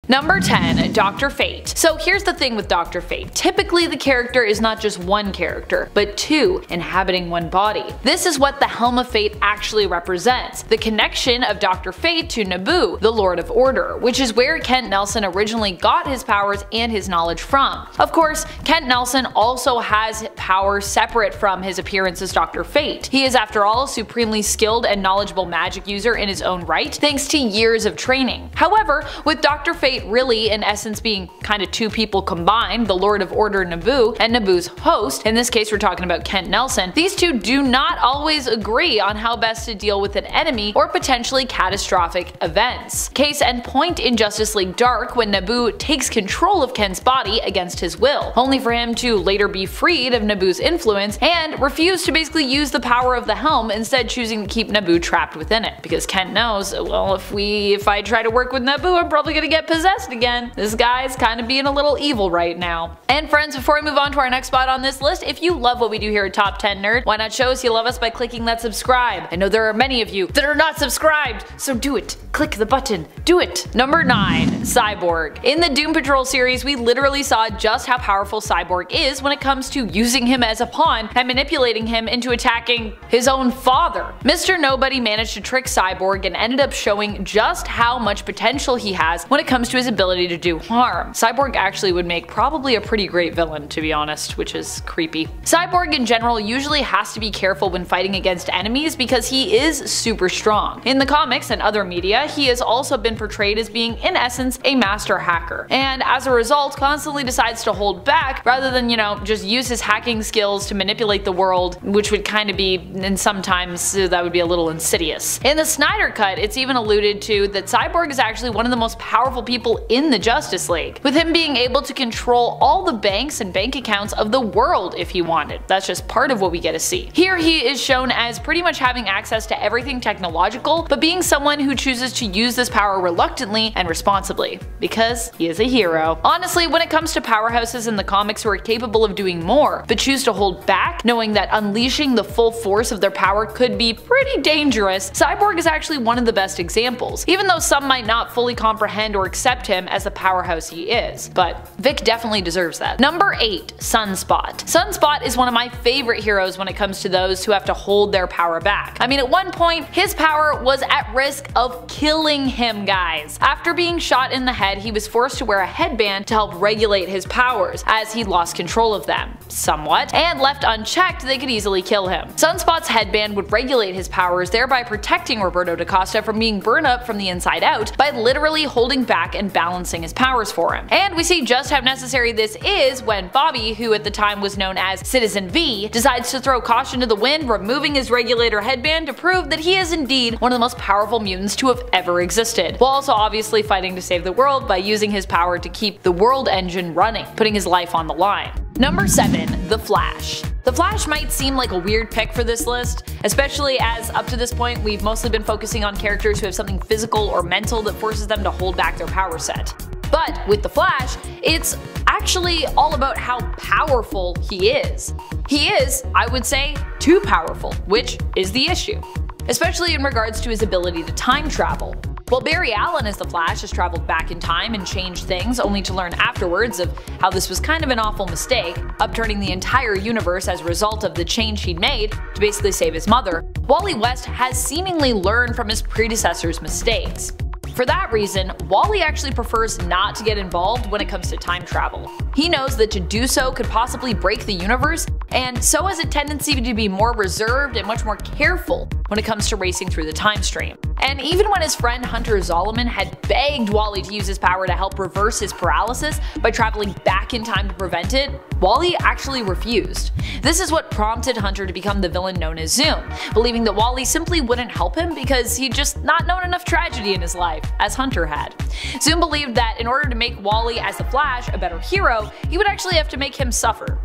Number 10. Dr. Fate. So here's the thing with Dr. Fate. Typically the character is not just one character, but two, inhabiting one body. This is what the Helm of Fate actually represents, the connection of Dr. Fate to Naboo, the Lord of Order, which is where Kent Nelson originally got his powers and his knowledge from. Of course, Kent Nelson also has power separate from his appearance as Dr. Fate. He is, after all, a supremely skilled and knowledgeable magic user in his own right, thanks to years of training. However, with Dr. Fate really in essence being kind of two people combined, the Lord of Order Naboo and Naboo's host, in this case we're talking about Kent Nelson, these two do not always agree on how best to deal with an enemy or potentially catastrophic events. Case in point in Justice League Dark, when Naboo takes control of Kent's body against his will, only for him to later be freed of Naboo's influence and refuse to basically use the power of the helm, instead choosing to keep Naboo trapped within it, because Kent knows, well, if I try to work with Naboo, I'm probably gonna get possessed again. This guy's kind of being a little evil right now. And friends, before we move on to our next spot on this list, if you love what we do here at Top 10 Nerd, why not show us you love us by clicking that subscribe? I know there are many of you that are not subscribed, so do it. Click the button. Do it. Number 9. Cyborg. In the Doom Patrol series, we literally saw just how powerful Cyborg is when it comes to using him as a pawn and manipulating him into attacking his own father. Mr. Nobody managed to trick Cyborg and ended up showing just how much potential he has when it comes to his ability to do harm. Cyborg actually would make probably a pretty great villain, to be honest, which is creepy. Cyborg in general usually has to be careful when fighting against enemies because he is super strong. In the comics and other media, he has also been portrayed as being in essence a master hacker, and as a result constantly decides to hold back rather than, just use his hacking skills to manipulate the world, which would kind of be, and sometimes that would be a little insidious. In the Snyder Cut, it's even alluded to that Cyborg is actually one of the most powerful people in the Justice League, with him being able to control all the banks and bank accounts of the world if he wanted. That's just part of what we get to see. Here he is shown as pretty much having access to everything technological, but being someone who chooses to use this power reluctantly and responsibly, because he is a hero. Honestly, when it comes to powerhouses in the comics who are capable of doing more, but choose to hold back, knowing that unleashing the full force of their power could be pretty dangerous, Cyborg is actually one of the best examples, even though some might not fully comprehend or accept him as the powerhouse he is. But Vic definitely deserves that. Number 8. Sunspot. Sunspot is one of my favorite heroes when it comes to those who have to hold their power back. I mean, at one point, his power was at risk of killing him, guys. After being shot in the head, he was forced to wear a headband to help regulate his powers, as he lost control of them, somewhat, and left unchecked they could easily kill him. Sunspot's headband would regulate his powers, thereby protecting Roberto da Costa from being burned up from the inside out by literally holding back and balancing his powers for him. And we see just how necessary this is when Bobby, who at the time was known as Citizen V, decides to throw caution to the wind, removing his regulator headband to prove that he is indeed one of the most powerful mutants to have ever existed, while also obviously fighting to save the world by using his power to keep the world engine running, putting his life on the line. Number 7. The Flash. The Flash might seem like a weird pick for this list, especially as up to this point we've mostly been focusing on characters who have something physical or mental that forces them to hold back their power set. But with the Flash, it's actually all about how powerful he is. He is, I would say, too powerful, which is the issue, especially in regards to his ability to time travel. While Barry Allen as the Flash has traveled back in time and changed things only to learn afterwards of how this was kind of an awful mistake, upturning the entire universe as a result of the change he'd made to basically save his mother, Wally West has seemingly learned from his predecessor's mistakes. For that reason, Wally actually prefers not to get involved when it comes to time travel. He knows that to do so could possibly break the universe, and so has a tendency to be more reserved and much more careful when it comes to racing through the time stream. And even when his friend Hunter Zolomon had begged Wally to use his power to help reverse his paralysis by traveling back in time to prevent it, Wally actually refused. This is what prompted Hunter to become the villain known as Zoom, believing that Wally simply wouldn't help him because he'd just not known enough tragedy in his life, as Hunter had. Zoom believed that in order to make Wally as the Flash a better hero, he would actually have to make him suffer.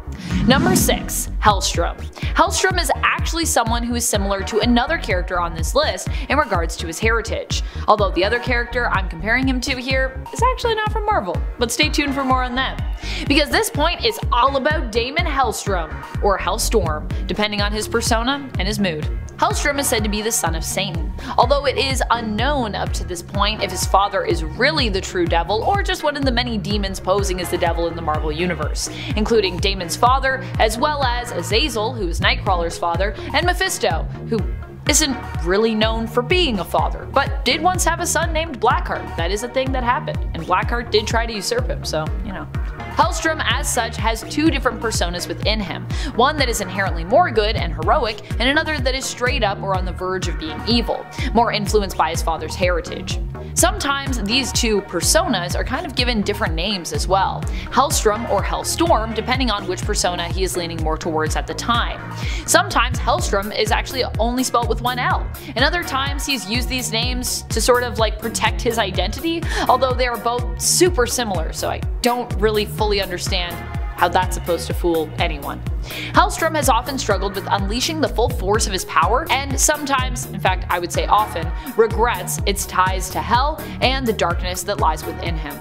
Number 6. Hellstrom. Hellstrom is actually someone who is similar to another character on this list in regards to his heritage, although the other character I'm comparing him to here is actually not from Marvel, but stay tuned for more on that. Because this point is all about Damon Hellstrom, or Hellstorm, depending on his persona and his mood. Hellstrom is said to be the son of Satan, although it is unknown up to this point if his father is really the true devil or just one of the many demons posing as the devil in the Marvel Universe, including Damon's father, as well as Azazel, who is Nightcrawler's father, and Mephisto, who isn't really known for being a father, but did once have a son named Blackheart. That is a thing that happened, and Blackheart did try to usurp him, so, you know. Hellstrom, as such, has two different personas within him, one that is inherently more good and heroic, and another that is straight up or on the verge of being evil, more influenced by his father's heritage. Sometimes these two personas are kind of given different names as well, Hellstrom or Hellstorm, depending on which persona he is leaning more towards at the time. Sometimes Hellstrom is actually only spelled with one L, and other times he's used these names to sort of like protect his identity, although they are both super similar, so I don't really fully understand how that's supposed to fool anyone. Hellstrom has often struggled with unleashing the full force of his power, and sometimes, in fact I would say often, regrets its ties to hell and the darkness that lies within him.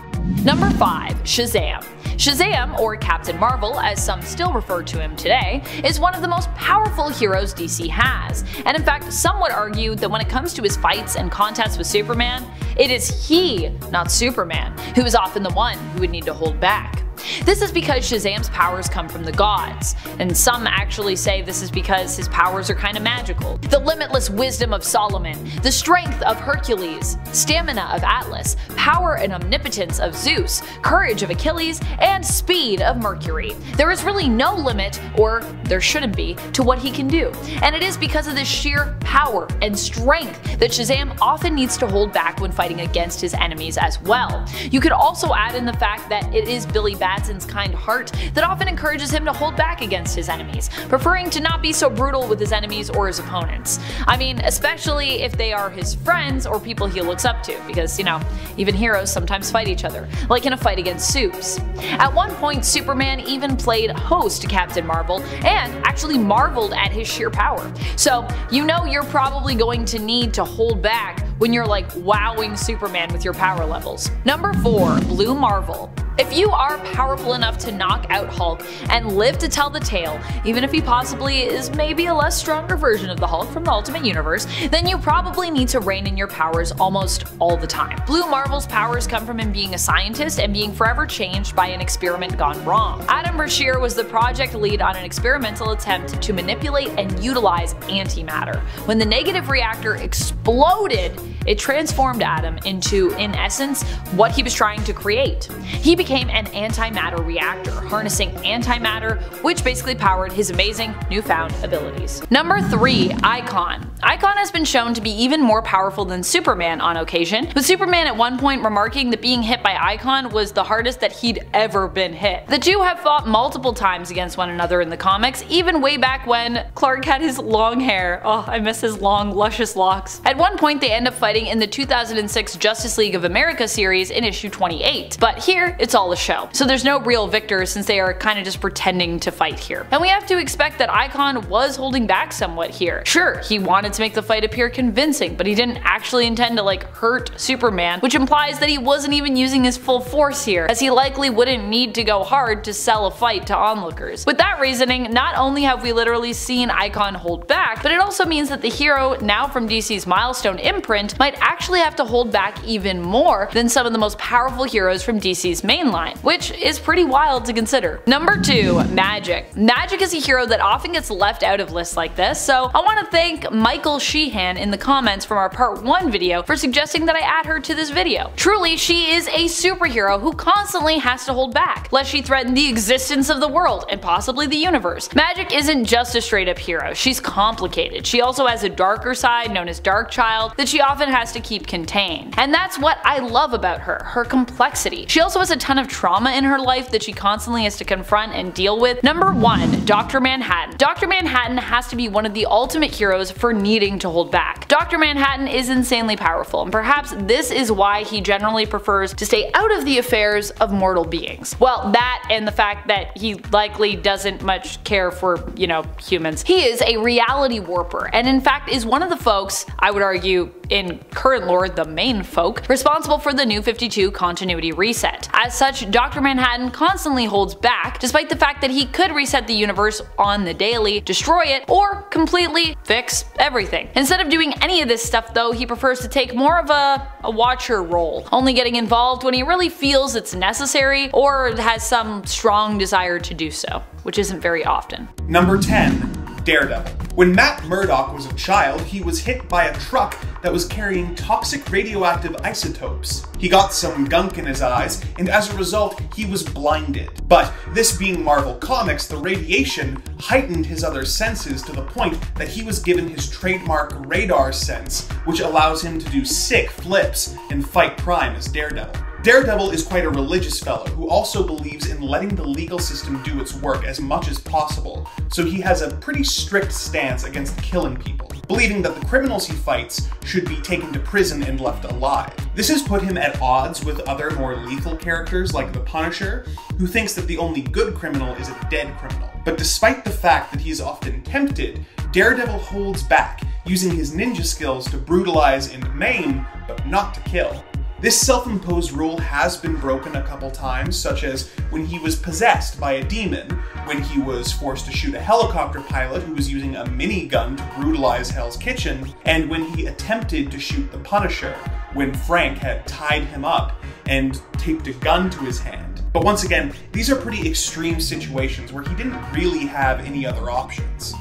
Number 5. Shazam. Shazam, or Captain Marvel as some still refer to him today, is one of the most powerful heroes DC has, and in fact some would argue that when it comes to his fights and contests with Superman, it is he, not Superman, who is often the one who would need to hold back. This is because Shazam's powers come from the gods, and some actually say this is because his powers are kinda magical. The limitless wisdom of Solomon, the strength of Hercules, stamina of Atlas, power and omnipotence of Zeus, courage of Achilles, and speed of Mercury. There is really no limit, or there shouldn't be, to what he can do, and it is because of this sheer power and strength that Shazam often needs to hold back when fighting against his enemies as well. You could also add in the fact that it is Billy Batson's kind heart that often encourages him to hold back against his enemies, preferring to not be so brutal with his enemies or his opponents. I mean, especially if they are his friends or people he looks up to, because, you know, even heroes sometimes fight each other, like in a fight against Supes. At one point, Superman even played host to Captain Marvel and actually marveled at his sheer power. So, you know you're probably going to need to hold back when you're like wowing Superman with your power levels. Number 4. Blue Marvel. If you are powerful enough to knock out Hulk and live to tell the tale, even if he possibly is maybe a less stronger version of the Hulk from the Ultimate Universe, then you probably need to rein in your powers almost all the time. Blue Marvel's powers come from him being a scientist and being forever changed by an experiment gone wrong. Adam Brashear was the project lead on an experimental attempt to manipulate and utilize antimatter. When the negative reactor exploded, it transformed Adam into, in essence, what he was trying to create. He became an antimatter reactor, harnessing antimatter, which basically powered his amazing newfound abilities. Number 3. Icon. Icon has been shown to be even more powerful than Superman on occasion, with Superman at one point remarking that being hit by Icon was the hardest that he'd ever been hit. The two have fought multiple times against one another in the comics, even way back when Clark had his long hair. Oh, I miss his long, luscious locks. At one point they end up fighting in the 2006 Justice League of America series in issue 28, but here it's all a show. So there's no real victor since they are kind of just pretending to fight here. And we have to expect that Icon was holding back somewhat here. Sure, he wanted to make the fight appear convincing, but he didn't actually intend to like hurt Superman, which implies that he wasn't even using his full force here, as he likely wouldn't need to go hard to sell a fight to onlookers. With that reasoning, not only have we literally seen Icon hold back, but it also means that the hero, now from DC's Milestone imprint, might actually have to hold back even more than some of the most powerful heroes from DC's mainline, which is pretty wild to consider. Number 2. Magik. Magik is a hero that often gets left out of lists like this, so I want to thank Michael Sheehan in the comments from our part 1 video for suggesting that I add her to this video. Truly, she is a superhero who constantly has to hold back, lest she threaten the existence of the world and possibly the universe. Magik isn't just a straight up hero, she's complicated. She also has a darker side known as Darkchild that she often has to keep contained. And that's what I love about her complexity. She also has a ton of trauma in her life that she constantly has to confront and deal with. Number 1. Dr. Manhattan. Dr. Manhattan has to be one of the ultimate heroes for needing to hold back. Dr. Manhattan is insanely powerful, and perhaps this is why he generally prefers to stay out of the affairs of mortal beings. Well, that and the fact that he likely doesn't much care for, you know, humans. He is a reality warper, and in fact is one of the folks, I would argue, in current lore the main folk, responsible for the New 52 continuity reset. As such, Dr. Manhattan constantly holds back, despite the fact that he could reset the universe on the daily, destroy it, or completely fix everything. Instead of doing any of this stuff though, he prefers to take more of a watcher role, only getting involved when he really feels it's necessary or has some strong desire to do so, which isn't very often. Number 10. Daredevil. When Matt Murdock was a child, he was hit by a truck that was carrying toxic radioactive isotopes. He got some gunk in his eyes, and as a result, he was blinded. But this being Marvel Comics, the radiation heightened his other senses to the point that he was given his trademark radar sense, which allows him to do sick flips and fight crime as Daredevil. Daredevil is quite a religious fellow who also believes in letting the legal system do its work as much as possible, so he has a pretty strict stance against killing people, believing that the criminals he fights should be taken to prison and left alive. This has put him at odds with other more lethal characters like the Punisher, who thinks that the only good criminal is a dead criminal. But despite the fact that he is often tempted, Daredevil holds back, using his ninja skills to brutalize and maim, but not to kill. This self-imposed rule has been broken a couple times, such as when he was possessed by a demon, when he was forced to shoot a helicopter pilot who was using a minigun to brutalize Hell's Kitchen, and when he attempted to shoot the Punisher, when Frank had tied him up and taped a gun to his hand. But once again, these are pretty extreme situations where he didn't really have any other options.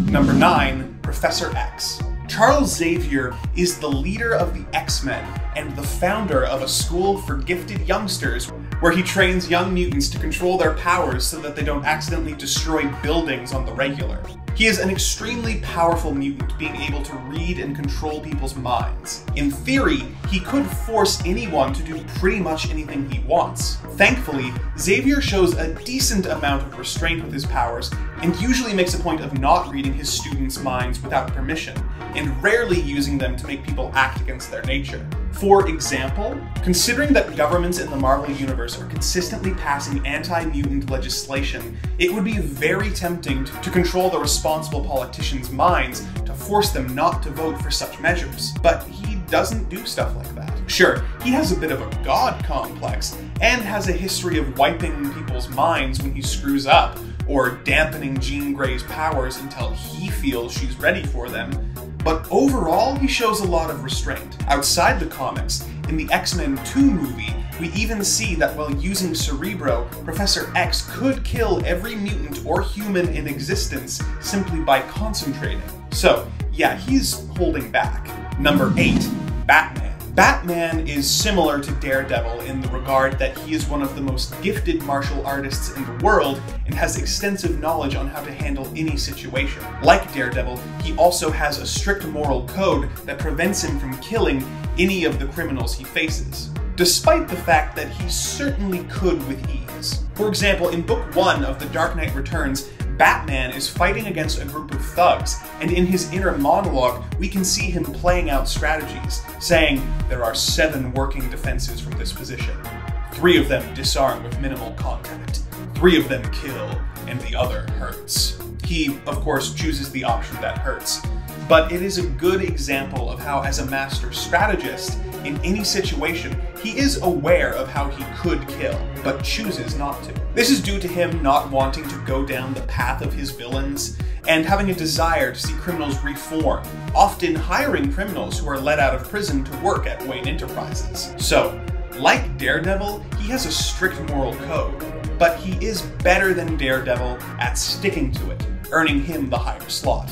Number 9. Professor X. Charles Xavier is the leader of the X-Men and the founder of a school for gifted youngsters where he trains young mutants to control their powers so that they don't accidentally destroy buildings on the regular. He is an extremely powerful mutant, being able to read and control people's minds. In theory, he could force anyone to do pretty much anything he wants. Thankfully, Xavier shows a decent amount of restraint with his powers, and usually makes a point of not reading his students' minds without permission, and rarely using them to make people act against their nature. For example, considering that governments in the Marvel Universe are consistently passing anti-mutant legislation, it would be very tempting to control the responsible politicians' minds to force them not to vote for such measures. But he doesn't do stuff like that. Sure, he has a bit of a god complex, and has a history of wiping people's minds when he screws up, or dampening Jean Grey's powers until he feels she's ready for them. But overall, he shows a lot of restraint. Outside the comics, in the X-Men 2 movie, we even see that while using Cerebro, Professor X could kill every mutant or human in existence simply by concentrating. So, yeah, he's holding back. Number 8. Batman. Batman is similar to Daredevil in the regard that he is one of the most gifted martial artists in the world and has extensive knowledge on how to handle any situation. Like Daredevil, he also has a strict moral code that prevents him from killing any of the criminals he faces, despite the fact that he certainly could with ease. For example, in Book 1 of The Dark Knight Returns, Batman is fighting against a group of thugs, and in his inner monologue, we can see him playing out strategies, saying, "There are 7 working defenses from this position. 3 of them disarm with minimal contact. 3 of them kill, and the other hurts." He, of course, chooses the option that hurts. But it is a good example of how, as a master strategist, in any situation, he is aware of how he could kill, but chooses not to. This is due to him not wanting to go down the path of his villains, and having a desire to see criminals reform, often hiring criminals who are let out of prison to work at Wayne Enterprises. So, like Daredevil, he has a strict moral code, but he is better than Daredevil at sticking to it, earning him the higher slot.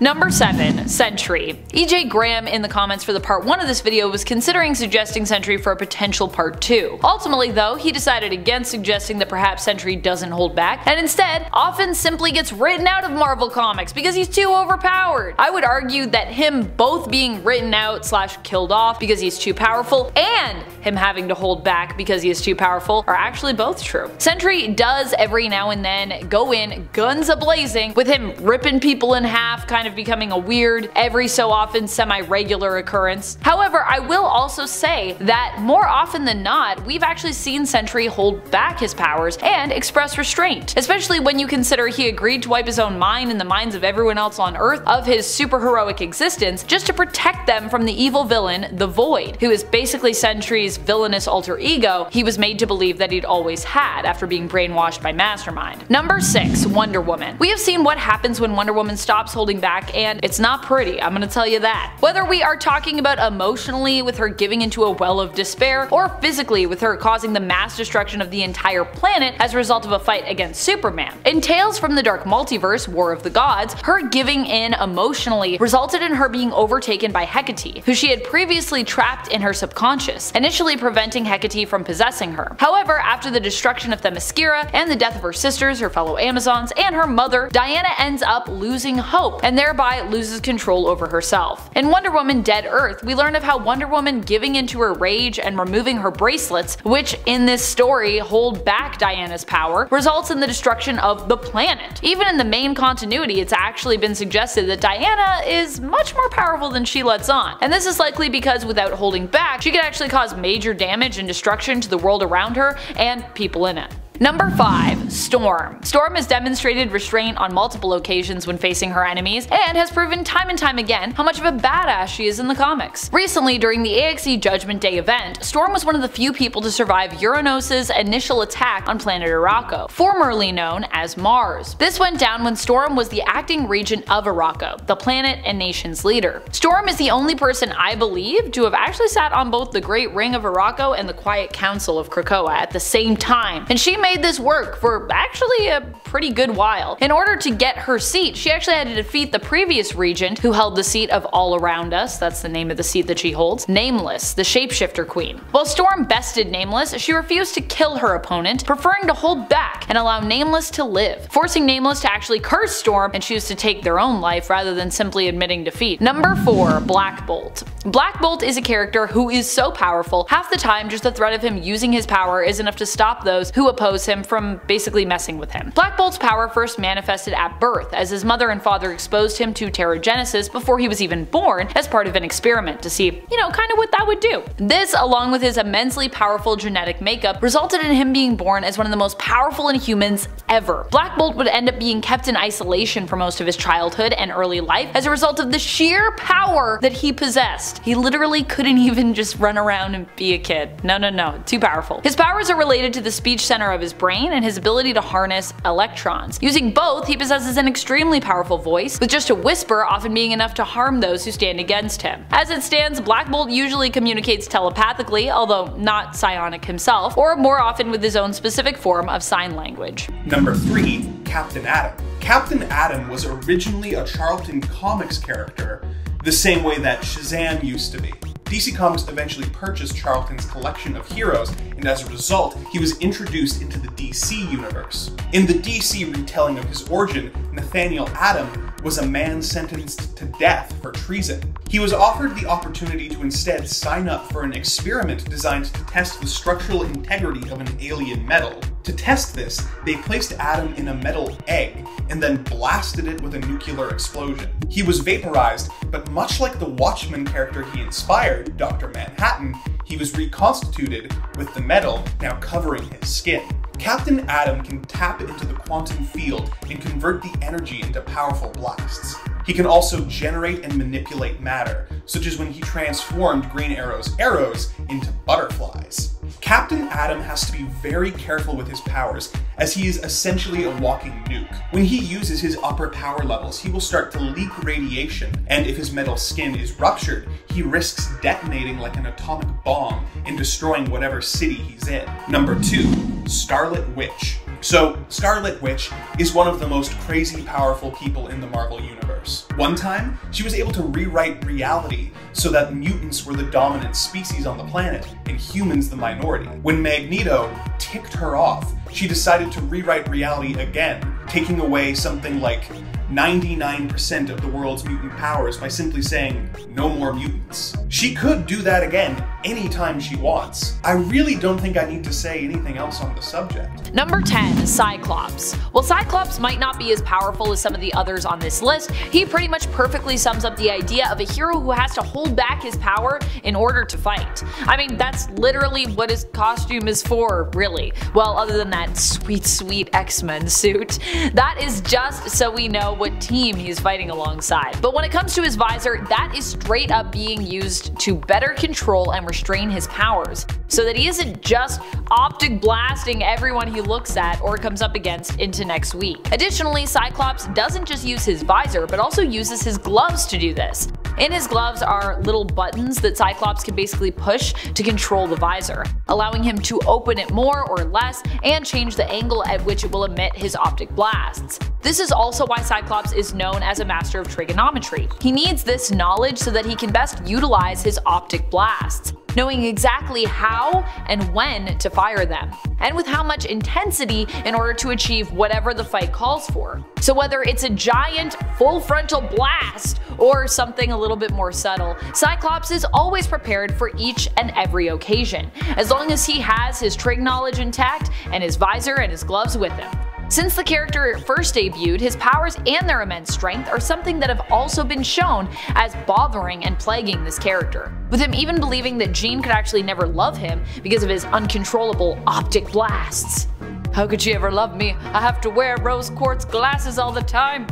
Number 7. Sentry. EJ Graham in the comments for the part 1 of this video was considering suggesting Sentry for a potential part 2. Ultimately though, he decided against suggesting that perhaps Sentry doesn't hold back, and instead often simply gets written out of Marvel Comics because he's too overpowered. I would argue that him both being written out / killed off because he's too powerful, and him having to hold back because he is too powerful are actually both true. Sentry does every now and then go in guns a-blazing, with him ripping people in half, kind of becoming a weird, every so often semi-regular occurrence. However, I will also say that more often than not, we've actually seen Sentry hold back his powers and express restraint, especially when you consider he agreed to wipe his own mind and the minds of everyone else on Earth of his superheroic existence just to protect them from the evil villain, the Void, who is basically Sentry's villainous alter ego he was made to believe that he'd always had after being brainwashed by Mastermind. Number 6. Wonder Woman. We have seen what happens when Wonder Woman stops holding back, and it's not pretty, I'm gonna tell you that. Whether we are talking about emotionally with her giving into a well of despair, or physically with her causing the mass destruction of the entire planet as a result of a fight against Superman. In Tales from the Dark Multiverse, War of the Gods, her giving in emotionally resulted in her being overtaken by Hecate, who she had previously trapped in her subconscious, initially preventing Hecate from possessing her. However, after the destruction of Themyscira and the death of her sisters, her fellow Amazons, and her mother, Diana ends up losing hope and thereby loses control over herself. In Wonder Woman Dead Earth, we learn of how Wonder Woman giving into her rage and removing her bracelets, which in this story hold back Diana's power, results in the destruction of the planet. Even in the main continuity, it's actually been suggested that Diana is much more powerful than she lets on, and this is likely because without holding back, she could actually cause major damage and destruction to the world around her and people in it. Number 5. Storm. Storm has demonstrated restraint on multiple occasions when facing her enemies, and has proven time and time again how much of a badass she is in the comics. Recently, during the AXE Judgment Day event, Storm was one of the few people to survive Uranus' initial attack on planet Arakko, formerly known as Mars. This went down when Storm was the acting regent of Arakko, the planet and nation's leader. Storm is the only person I believe to have actually sat on both the Great Ring of Arakko and the Quiet Council of Krakoa at the same time, and she made this work for actually a pretty good while. In order to get her seat, she actually had to defeat the previous regent who held the seat of All Around Us, that's the name of the seat that she holds, Nameless, the shapeshifter queen. While Storm bested Nameless, she refused to kill her opponent, preferring to hold back and allow Nameless to live, forcing Nameless to actually curse Storm and choose to take their own life rather than simply admitting defeat. Number 4. Black Bolt. Black Bolt is a character who is so powerful, half the time just the threat of him using his power is enough to stop those who oppose him from basically messing with him. Black Bolt's power first manifested at birth, as his mother and father exposed him to Terrigenesis before he was even born as part of an experiment to see, kind of what that would do. This, along with his immensely powerful genetic makeup, resulted in him being born as one of the most powerful Inhumans ever. Black Bolt would end up being kept in isolation for most of his childhood and early life as a result of the sheer power that he possessed. He literally couldn't even just run around and be a kid. No, too powerful. His powers are related to the speech center of his brain and his ability to harness electrons. Using both, he possesses an extremely powerful voice, with just a whisper often being enough to harm those who stand against him. As it stands, Black Bolt usually communicates telepathically, although not psionic himself, or more often with his own specific form of sign language. Number 3. Captain Atom. Captain Atom was originally a Charlton Comics character, the same way that Shazam used to be. DC Comics eventually purchased Charlton's collection of heroes, and as a result, he was introduced into the DC universe. In the DC retelling of his origin, Nathaniel Atom was a man sentenced to death for treason. He was offered the opportunity to instead sign up for an experiment designed to test the structural integrity of an alien metal. To test this, they placed Atom in a metal egg, and then blasted it with a nuclear explosion. He was vaporized, but much like the Watchmen character he inspired, Dr. Manhattan, he was reconstituted with the metal now covering his skin. Captain Atom can tap into the quantum field and convert the energy into powerful blasts. He can also generate and manipulate matter, such as when he transformed Green Arrow's arrows into butterflies. Captain Atom has to be very careful with his powers, as he is essentially a walking nuke. When he uses his upper power levels, he will start to leak radiation, and if his metal skin is ruptured, he risks detonating like an atomic bomb and destroying whatever city he's in. Number 2. Scarlet Witch. So, Scarlet Witch is one of the most crazy powerful people in the Marvel Universe. One time, she was able to rewrite reality so that mutants were the dominant species on the planet and humans the minority. When Magneto ticked her off, she decided to rewrite reality again, taking away something like 99% of the world's mutant powers by simply saying, no more mutants. She could do that again anytime she wants. I really don't think I need to say anything else on the subject. Number 10, Cyclops. While Cyclops might not be as powerful as some of the others on this list, he pretty much perfectly sums up the idea of a hero who has to hold back his power in order to fight. I mean, that's literally what his costume is for, really. Well, other than that sweet, sweet X-Men suit. That is just so we know what team he's fighting alongside. But when it comes to his visor, that is straight up being used to better control and restrain his powers, so that he isn't just optic blasting everyone he looks at or comes up against into next week. Additionally, Cyclops doesn't just use his visor, but also uses his gloves to do this. In his gloves are little buttons that Cyclops can basically push to control the visor, allowing him to open it more or less and change the angle at which it will emit his optic blasts. This is also why Cyclops is known as a master of trigonometry. He needs this knowledge so that he can best utilize his optic blasts, knowing exactly how and when to fire them, and with how much intensity in order to achieve whatever the fight calls for. So whether it's a giant full frontal blast or something a little bit more subtle, Cyclops is always prepared for each and every occasion, as long as he has his trig knowledge intact and his visor and his gloves with him. Since the character first debuted, his powers and their immense strength are something that have also been shown as bothering and plaguing this character, with him even believing that Jean could actually never love him because of his uncontrollable optic blasts. How could she ever love me? I have to wear rose quartz glasses all the time.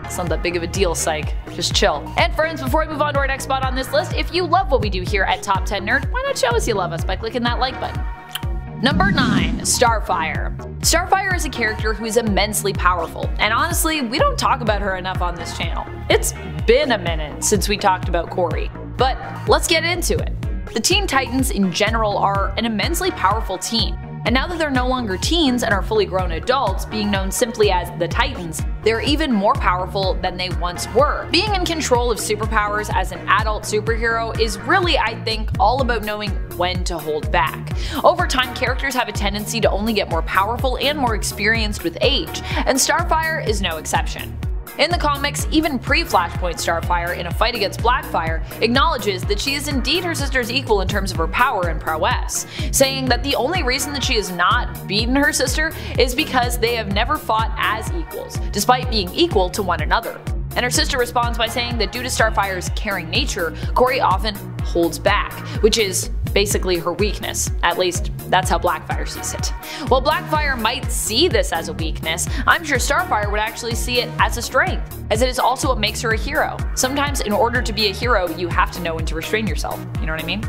It's not that big of a deal, psych. Just chill. And friends, before we move on to our next spot on this list, if you love what we do here at Top 10 Nerd, why not show us you love us by clicking that like button. Number 9, Starfire. Starfire is a character who is immensely powerful, and honestly, we don't talk about her enough on this channel. It's been a minute since we talked about Corey, but let's get into it. The Teen Titans in general are an immensely powerful team, and now that they're no longer teens and are fully grown adults, being known simply as the Titans, they're even more powerful than they once were. Being in control of superpowers as an adult superhero is really, I think, all about knowing when to hold back. Over time, characters have a tendency to only get more powerful and more experienced with age, and Starfire is no exception. In the comics, even pre-Flashpoint Starfire in a fight against Blackfire acknowledges that she is indeed her sister's equal in terms of her power and prowess, saying that the only reason that she has not beaten her sister is because they have never fought as equals, despite being equal to one another. And her sister responds by saying that due to Starfire's caring nature, Corey often holds back, which is basically her weakness. At least, that's how Blackfire sees it. While Blackfire might see this as a weakness, I'm sure Starfire would actually see it as a strength, as it is also what makes her a hero. Sometimes in order to be a hero, you have to know when to restrain yourself, you know what I mean?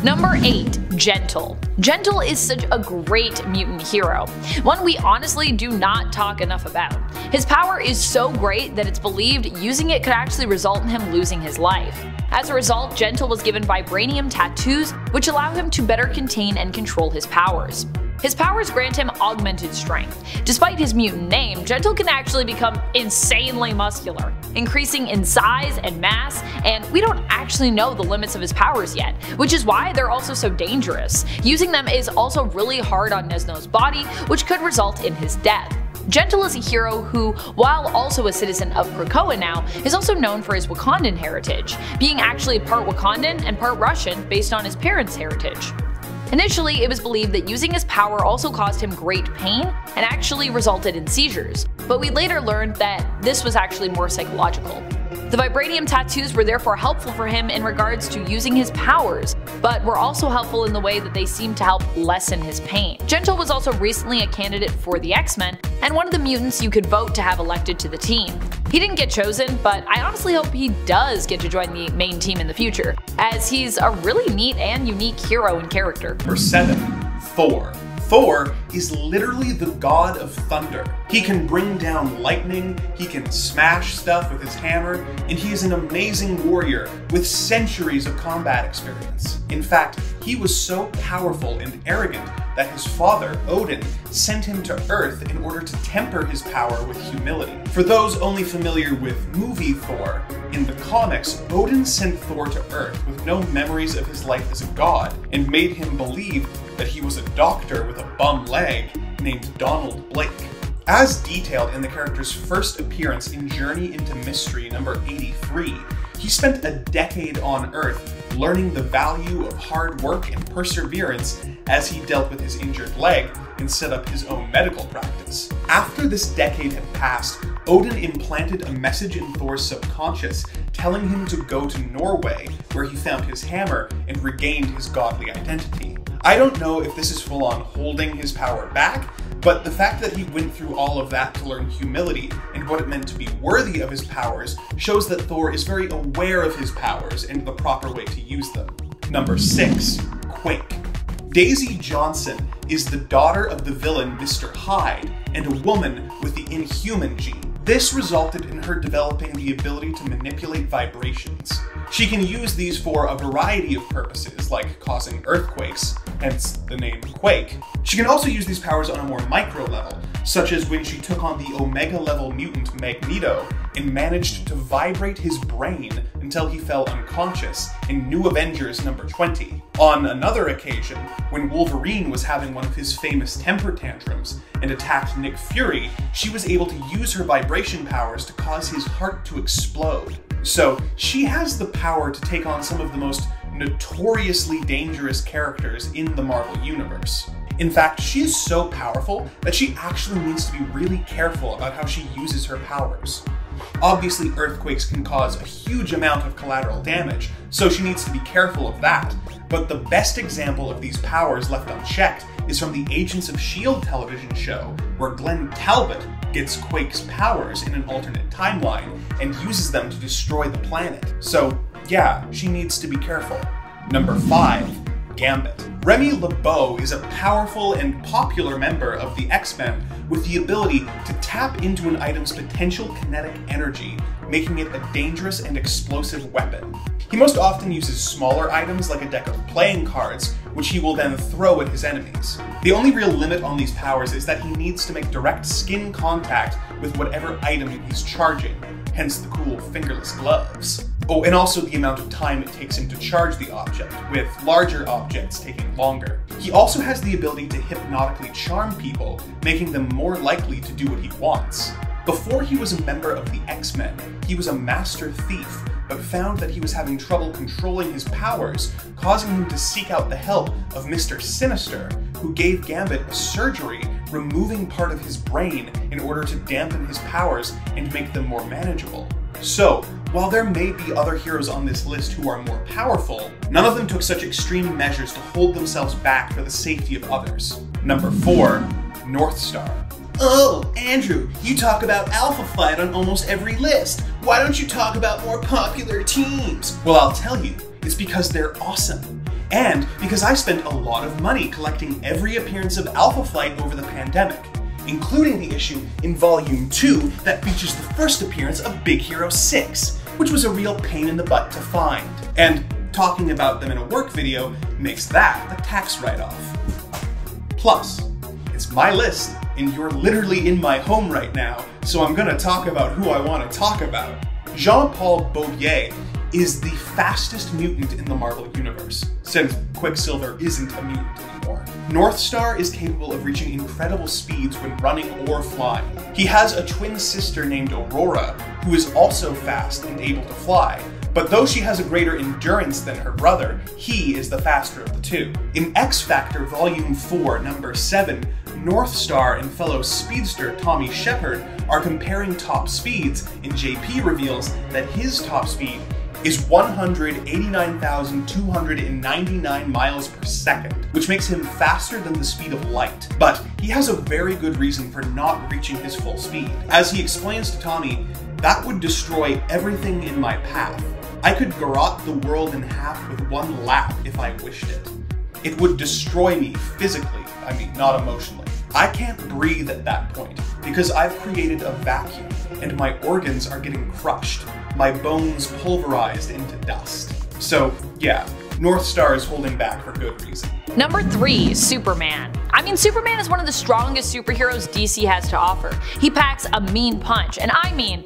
Number 8, Gentle. Gentle is such a great mutant hero, one we honestly do not talk enough about. His power is so great that it's believed using it could actually result in him losing his life. As a result, Gentle was given vibranium tattoos, which allow him to better contain and control his powers. His powers grant him augmented strength. Despite his mutant name, Gentle can actually become insanely muscular, increasing in size and mass, and we don't actually know the limits of his powers yet, which is why they're also so dangerous. Using them is also really hard on Nesno's body, which could result in his death. Gentle is a hero who, while also a citizen of Krakoa now, is also known for his Wakandan heritage, being actually part Wakandan and part Russian based on his parents' heritage. Initially, it was believed that using his power also caused him great pain and actually resulted in seizures, but we later learned that this was actually more psychological. The vibranium tattoos were therefore helpful for him in regards to using his powers, but were also helpful in the way that they seemed to help lessen his pain. Gentle was also recently a candidate for the X-Men, and one of the mutants you could vote to have elected to the team. He didn't get chosen, but I honestly hope he does get to join the main team in the future, as he's a really neat and unique hero and character. Number 7, Thor. Thor is literally the god of thunder. He can bring down lightning, he can smash stuff with his hammer, and he is an amazing warrior with centuries of combat experience. In fact, he was so powerful and arrogant that his father, Odin, sent him to Earth in order to temper his power with humility. For those only familiar with movie Thor, in the comics, Odin sent Thor to Earth with no memories of his life as a god, and made him believe that he was a doctor with a bum leg named Donald Blake. As detailed in the character's first appearance in Journey into Mystery number 83, he spent a decade on Earth learning the value of hard work and perseverance as he dealt with his injured leg and set up his own medical practice. After this decade had passed, Odin implanted a message in Thor's subconscious telling him to go to Norway, where he found his hammer and regained his godly identity. I don't know if this is full on holding his power back, but the fact that he went through all of that to learn humility and what it meant to be worthy of his powers shows that Thor is very aware of his powers and the proper way to use them. Number 6. Quake. Daisy Johnson is the daughter of the villain Mr. Hyde and a woman with the Inhuman gene. This resulted in her developing the ability to manipulate vibrations. She can use these for a variety of purposes, like causing earthquakes, hence the name Quake. She can also use these powers on a more micro level, such as when she took on the Omega level mutant Magneto and managed to vibrate his brain until he fell unconscious in New Avengers number 20. On another occasion, when Wolverine was having one of his famous temper tantrums and attacked Nick Fury, she was able to use her vibration powers to cause his heart to explode. So she has the power to take on some of the most notoriously dangerous characters in the Marvel Universe. In fact, she is so powerful that she actually needs to be really careful about how she uses her powers. Obviously, earthquakes can cause a huge amount of collateral damage, so she needs to be careful of that. But the best example of these powers left unchecked is from the Agents of S.H.I.E.L.D. television show, where Glenn Talbot gets Quake's powers in an alternate timeline and uses them to destroy the planet. So yeah, she needs to be careful. Number 5. Gambit. Remy LeBeau is a powerful and popular member of the X-Men with the ability to tap into an item's potential kinetic energy, making it a dangerous and explosive weapon. He most often uses smaller items like a deck of playing cards, which he will then throw at his enemies. The only real limit on these powers is that he needs to make direct skin contact with whatever item he's charging, hence the cool fingerless gloves. Oh, and also the amount of time it takes him to charge the object, with larger objects taking longer. He also has the ability to hypnotically charm people, making them more likely to do what he wants. Before he was a member of the X-Men, he was a master thief, but found that he was having trouble controlling his powers, causing him to seek out the help of Mr. Sinister, who gave Gambit a surgery, removing part of his brain in order to dampen his powers and make them more manageable. So, while there may be other heroes on this list who are more powerful, none of them took such extreme measures to hold themselves back for the safety of others. Number 4. Northstar. Oh, Andrew, you talk about Alpha Flight on almost every list. Why don't you talk about more popular teams? Well, I'll tell you, it's because they're awesome. And because I spent a lot of money collecting every appearance of Alpha Flight over the pandemic, including the issue in Volume 2 that features the first appearance of Big Hero 6, which was a real pain in the butt to find. And talking about them in a work video makes that a tax write-off. Plus, it's my list, and you're literally in my home right now, so I'm gonna talk about who I want to talk about. Jean-Paul Beaubier is the fastest mutant in the Marvel Universe, since Quicksilver isn't a mutant anymore. Northstar is capable of reaching incredible speeds when running or flying. He has a twin sister named Aurora, who is also fast and able to fly, but though she has a greater endurance than her brother, he is the faster of the two. In X Factor Volume 4, Number 7, Northstar and fellow speedster Tommy Shepard are comparing top speeds, and JP reveals that his top speed is 189,299 miles per second, which makes him faster than the speed of light. But he has a very good reason for not reaching his full speed. As he explains to Tommy, that would destroy everything in my path. I could garrote the world in half with one lap if I wished it. It would destroy me physically, I mean, not emotionally. I can't breathe at that point because I've created a vacuum and my organs are getting crushed, my bones pulverized into dust. So yeah, Northstar is holding back for good reason. Number 3. Superman. I mean, Superman is one of the strongest superheroes DC has to offer. He packs a mean punch, and I mean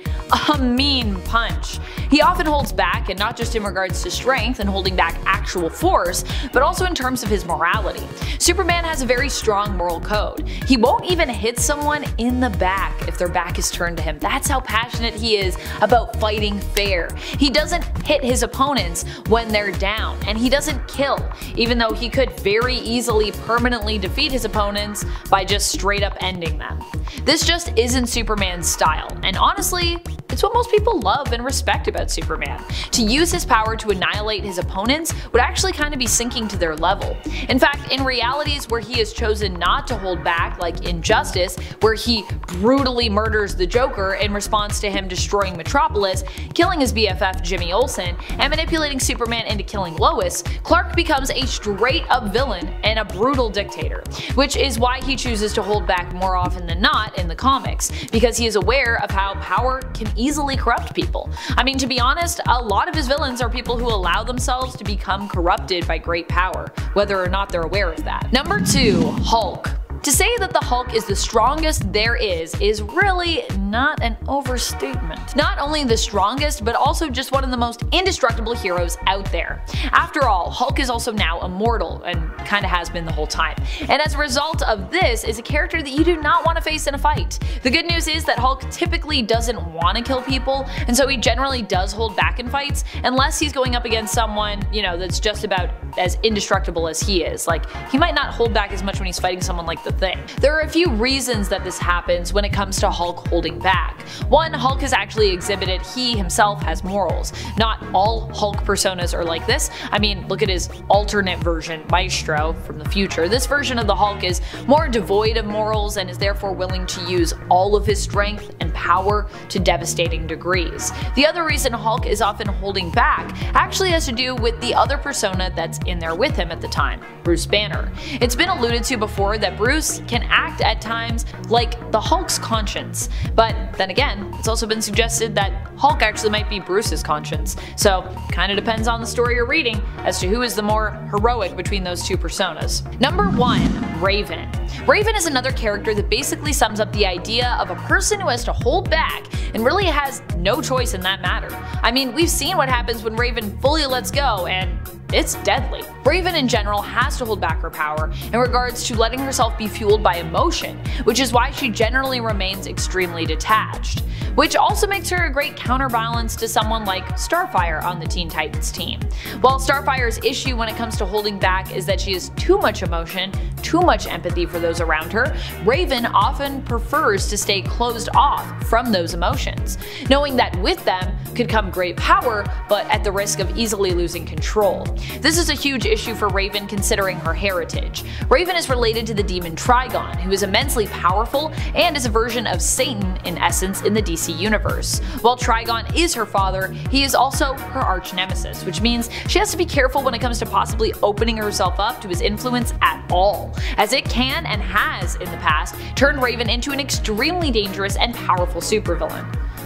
a mean punch. He often holds back, and not just in regards to strength and holding back actual force, but also in terms of his morality. Superman has a very strong moral code. He won't even hit someone in the back if their back is turned to him. That's how passionate he is about fighting fair. He doesn't hit his opponents when they're down, and he doesn't kill, even though he could very easily permanently defeat his opponents by just straight up ending them. This just isn't Superman's style, and honestly, it's what most people love and respect about Superman. To use his power to annihilate his opponents would actually kind of be sinking to their level. In fact, in realities where he has chosen not to hold back, like Injustice, where he brutally murders the Joker in response to him destroying Metropolis, killing his BFF Jimmy Olsen, and manipulating Superman into killing Lois, Clark becomes a straight up villain and a brutal dictator, which is why he chooses to hold back more often than not in the comics, because he is aware of how power can easily corrupt people. I mean, to be honest, a lot of his villains are people who allow themselves to become corrupted by great power, whether or not they're aware of that. Number 2. Hulk. To say that the Hulk is the strongest there is really not an overstatement. Not only the strongest, but also just one of the most indestructible heroes out there. After all, Hulk is also now immortal, and kinda has been the whole time. And as a result of this, is a character that you do not want to face in a fight. The good news is that Hulk typically doesn't want to kill people, and so he generally does hold back in fights, unless he's going up against someone, you know, that's just about as indestructible as he is. Like, he might not hold back as much when he's fighting someone like the Thing. There are a few reasons that this happens when it comes to Hulk holding back. One, Hulk has actually exhibited he himself has morals. Not all Hulk personas are like this. I mean, look at his alternate version, Maestro, from the future. This version of the Hulk is more devoid of morals and is therefore willing to use all of his strength and power to devastating degrees. The other reason Hulk is often holding back actually has to do with the other persona that's in there with him at the time, Bruce Banner. It's been alluded to before that Bruce can act at times like the Hulk's conscience, but then again, it's also been suggested that Hulk actually might be Bruce's conscience, so kinda depends on the story you're reading as to who is the more heroic between those two personas. Number 1. Raven. Raven is another character that basically sums up the idea of a person who has to hold back and really has no choice in that matter. I mean, we've seen what happens when Raven fully lets go, and it's deadly. Raven in general has to hold back her power in regards to letting herself be fueled by emotion, which is why she generally remains extremely detached. Which also makes her a great counterbalance to someone like Starfire on the Teen Titans team. While Starfire's issue when it comes to holding back is that she has too much emotion, too much empathy for those around her, Raven often prefers to stay closed off from those emotions, knowing that with them could come great power, but at the risk of easily losing control. This is a huge issue for Raven considering her heritage. Raven is related to the demon Trigon, who is immensely powerful and is a version of Satan in essence in the DC universe. While Trigon is her father, he is also her arch nemesis, which means she has to be careful when it comes to possibly opening herself up to his influence at all, as it can and has in the past turned Raven into an extremely dangerous and powerful supervillain.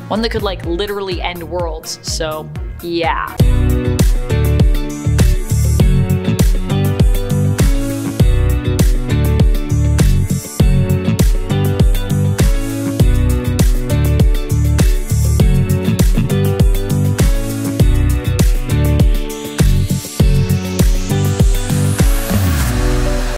One that could like literally end worlds, so yeah.